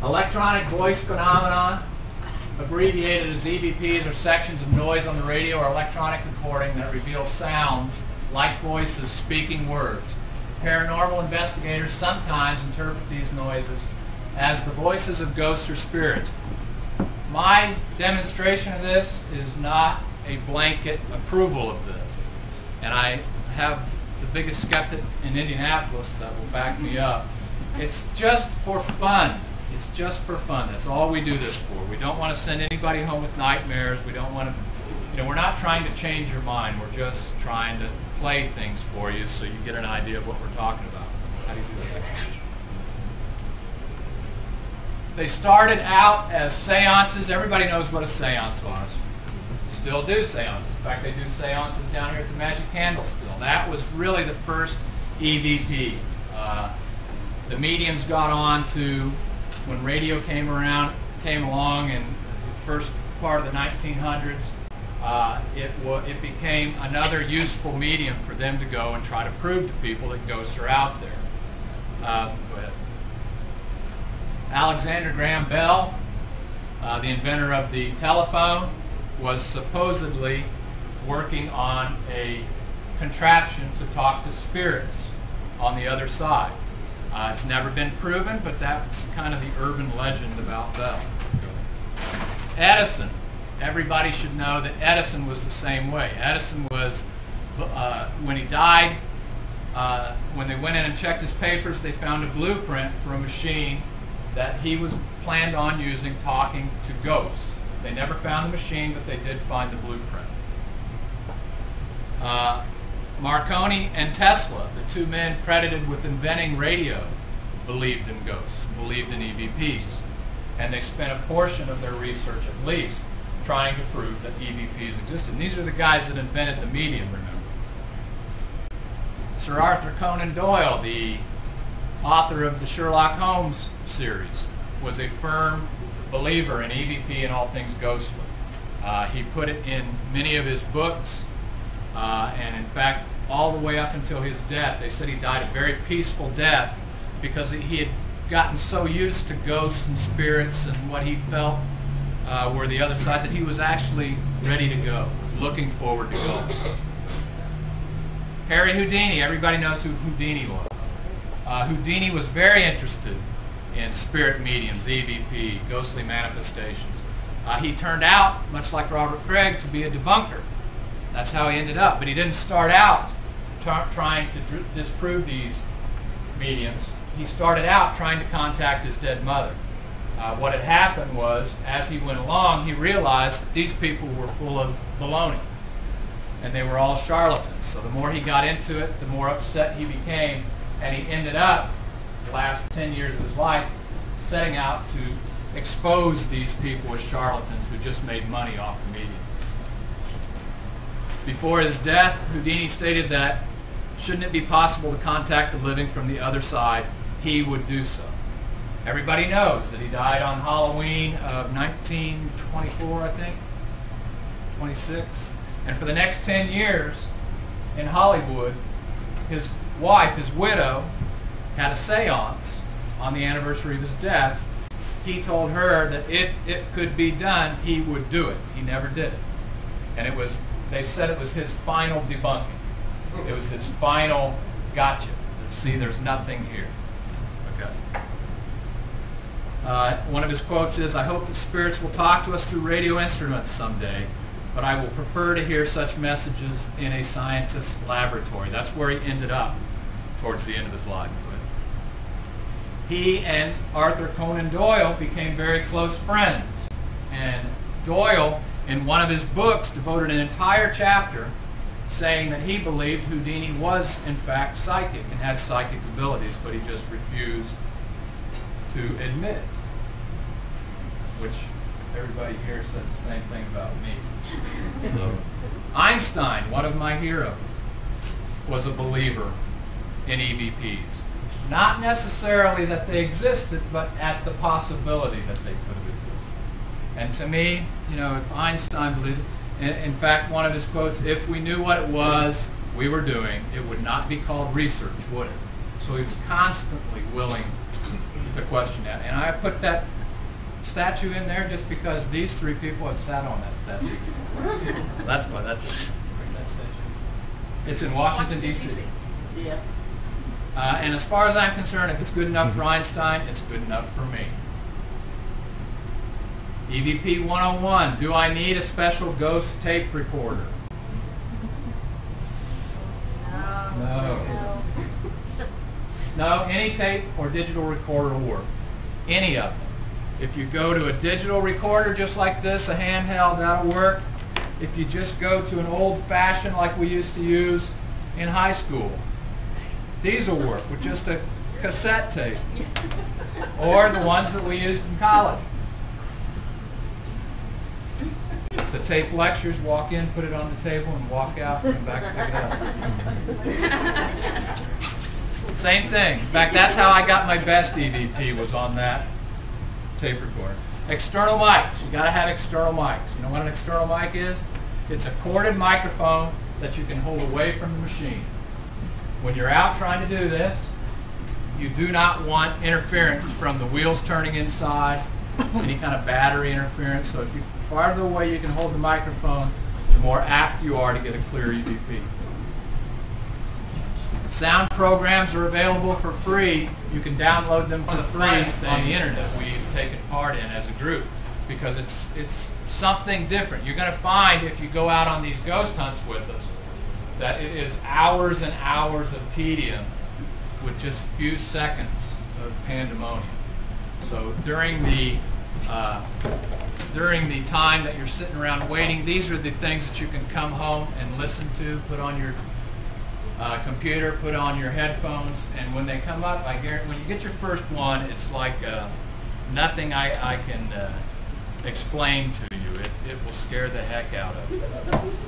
Electronic voice phenomenon, abbreviated as EVPs, are sections of noise on the radio or electronic recording that reveal sounds like voices speaking words. Paranormal investigators sometimes interpret these noises as the voices of ghosts or spirits. My demonstration of this is not a blanket approval of this, and I have the biggest skeptic in Indianapolis that will back me up. It's just for fun. It's just for fun. That's all we do this for. We don't want to send anybody home with nightmares. We don't want to, we're not trying to change your mind. We're just trying to play things for you so you get an idea of what we're talking about. How do you do that? They started out as seances. Everybody knows what a seance was. Still do seances. In fact, they do seances down here at the Magic Candle still. That was really the first EVP. The mediums got on to, when radio came along in the first part of the 1900s, it became another useful medium for them to go and try to prove to people that ghosts are out there. Go ahead. Alexander Graham Bell, the inventor of the telephone, was supposedly working on a contraption to talk to spirits on the other side. It's never been proven, but that's kind of the urban legend about Bell. Edison. Everybody should know that Edison was the same way. Edison was, when he died, when they went in and checked his papers, they found a blueprint for a machine that he was planned on using talking to ghosts. They never found the machine, but they did find the blueprint. Marconi and Tesla, the two men credited with inventing radio, believed in ghosts, believed in EVPs. And they spent a portion of their research, at least, trying to prove that EVPs existed. And these are the guys that invented the medium, remember. Sir Arthur Conan Doyle, the author of the Sherlock Holmes series, was a firm believer in EVP and all things ghostly. He put it in many of his books, and in fact, all the way up until his death. They said he died a very peaceful death because he had gotten so used to ghosts and spirits and what he felt were the other side that he was actually ready to go, was looking forward to going. Harry Houdini, everybody knows who Houdini was. Houdini was very interested in spirit mediums, EVP, ghostly manifestations. He turned out, much like Robert Craig, to be a debunker. That's how he ended up. But he didn't start out trying to disprove these mediums. He started out trying to contact his dead mother. What had happened was, as he went along, he realized that these people were full of baloney, and they were all charlatans. So the more he got into it, the more upset he became, and he ended up, the last 10 years of his life, setting out to expose these people as charlatans who just made money off the medium. Before his death, Houdini stated that, shouldn't it be possible to contact the living from the other side, he would do so. Everybody knows that he died on Halloween of 1924, I think, 26. And for the next 10 years in Hollywood, his wife, his widow, had a seance on the anniversary of his death. He told her that if it could be done, he would do it. He never did it. And it was, they said it was his final debunking. It was his final gotcha. See, there's nothing here. Okay. One of his quotes is, "I hope that spirits will talk to us through radio instruments someday, but I will prefer to hear such messages in a scientist's laboratory." That's where he ended up towards the end of his life. He and Arthur Conan Doyle became very close friends. And Doyle, in one of his books, devoted an entire chapter saying that he believed Houdini was, in fact, psychic and had psychic abilities, but he just refused to admit it, which everybody here says the same thing about me. So, Einstein, one of my heroes, was a believer in EVPs. Not necessarily that they existed, but at the possibility that they could have existed. And to me, if Einstein believed it, in fact, one of his quotes, "If we knew what it was we were doing, it would not be called research, would it?" So he was constantly willing to question that. And I put that statue in there just because these three people have sat on that statue. That's why that's bring that statue. It's in Washington, D.C. Yeah. And as far as I'm concerned, if it's good enough for Einstein, it's good enough for me. EVP 101, do I need a special ghost tape recorder? No. No, any tape or digital recorder will work. Any of them. If you go to a digital recorder just like this, a handheld, that'll work. If you just go to an old-fashioned like we used to use in high school, these will work with just a cassette tape. Or the ones that we used in college. The tape lectures, walk in, put it on the table, and walk out, and come back and pick it up. Same thing. In fact, that's how I got my best EVP, was on that tape recorder. External mics. You got to have external mics. You know what an external mic is? It's a corded microphone that you can hold away from the machine. When you're out trying to do this, you do not want interference from the wheels turning inside, any kind of battery interference. So if you farther away you can hold the microphone, the more apt you are to get a clear EVP. Sound programs are available for free. You can download them for free on the internet. We've taken part in as a group because it's something different. You're going to find if you go out on these ghost hunts with us that it is hours and hours of tedium with just a few seconds of pandemonium. So during the time that you're sitting around waiting, these are the things that you can come home and listen to, put on your computer, put on your headphones, and when they come up, I guarantee when you get your first one, it's like nothing I can explain to you. It will scare the heck out of you.